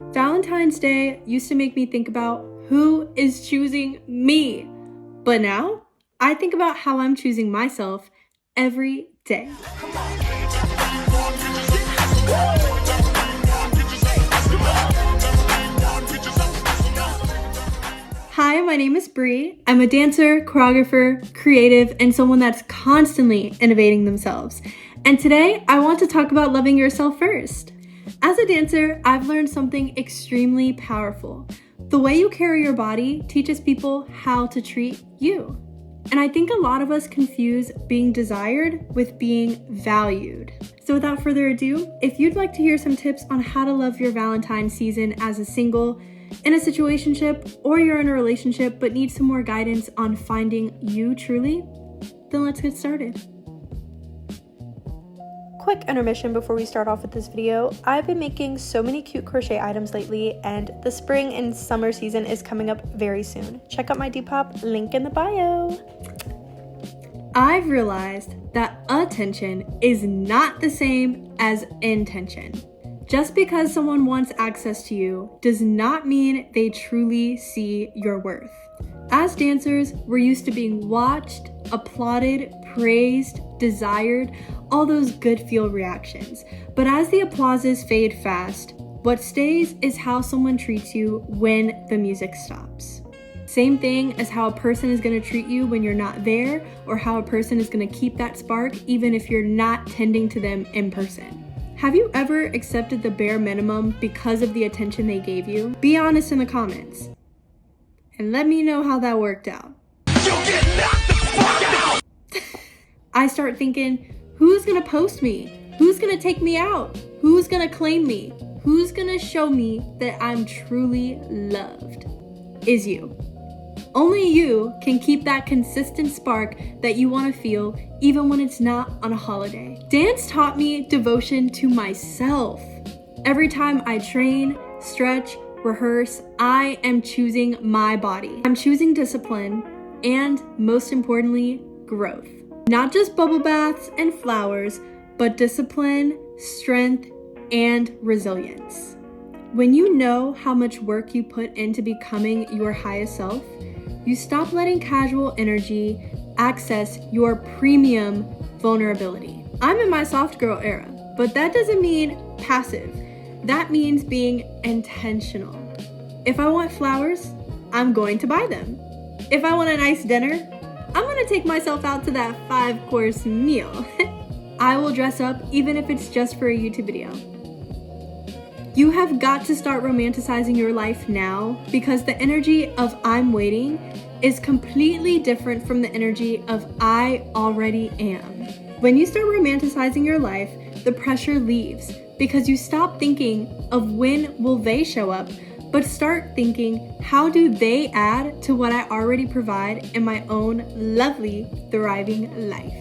Valentine's Day used to make me think about who is choosing me. But now I think about how I'm choosing myself every day. Hi, my name is Bree. I'm a dancer, choreographer, creative, and someone that's constantly innovating themselves. And today, I want to talk about loving yourself first. As a dancer, I've learned something extremely powerful. The way you carry your body teaches people how to treat you. And I think a lot of us confuse being desired with being valued. So without further ado, if you'd like to hear some tips on how to love your Valentine's season as a single, in a situationship, or you're in a relationship but need some more guidance on finding you truly, then let's get started. Quick intermission before we start off with this video. I've been making so many cute crochet items lately, and the spring and summer season is coming up very soon. Check out my Depop, link in the bio. I've realized that attention is not the same as intention. Just because someone wants access to you does not mean they truly see your worth. As dancers, we're used to being watched, applauded, praised, desired, all those good feel reactions. But as the applauses fade fast, what stays is how someone treats you when the music stops. Same thing as how a person is going to treat you when you're not there, or how a person is going to keep that spark even if you're not tending to them in person. Have you ever accepted the bare minimum because of the attention they gave you? Be honest in the comments. And let me know how that worked out. You get knocked the fuck out! I start thinking, who's gonna post me? Who's gonna take me out? Who's gonna claim me? Who's gonna show me that I'm truly loved? Is you. Only you can keep that consistent spark that you want to feel even when it's not on a holiday. Dance taught me devotion to myself. Every time I train, stretch, rehearse, I am choosing my body. I'm choosing discipline and, most importantly, growth. Not just bubble baths and flowers, but discipline, strength, and resilience. When you know how much work you put into becoming your highest self, you stop letting casual energy access your premium vulnerability. I'm in my soft girl era, but that doesn't mean passive. That means being intentional. If I want flowers, I'm going to buy them. If I want a nice dinner, I'm gonna take myself out to that 5-course meal. I will dress up even if it's just for a YouTube video. You have got to start romanticizing your life now, because the energy of I'm waiting is completely different from the energy of I already am. When you start romanticizing your life, the pressure leaves, because you stop thinking of when will they show up, but start thinking, how do they add to what I already provide in my own lovely, thriving life?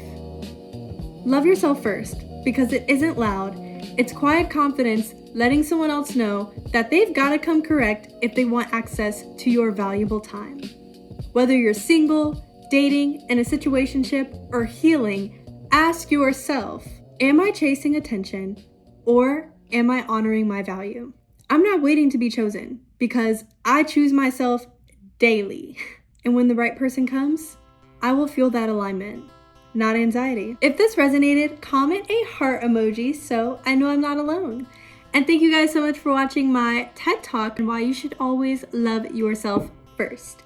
Love yourself first, because it isn't loud. It's quiet confidence, letting someone else know that they've got to come correct if they want access to your valuable time. Whether you're single, dating, in a situationship, or healing, ask yourself, am I chasing attention, or am I honoring my value? I'm not waiting to be chosen, because I choose myself daily. And when the right person comes, I will feel that alignment, not anxiety. If this resonated, comment a heart emoji so I know I'm not alone. And thank you guys so much for watching my TED Talk and why you should always love yourself first.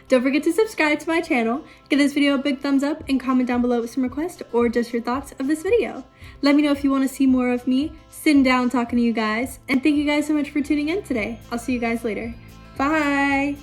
Don't forget to subscribe to my channel, give this video a big thumbs up, and comment down below with some requests or just your thoughts of this video. Let me know if you want to see more of me sitting down talking to you guys. And thank you guys so much for tuning in today. I'll see you guys later. Bye!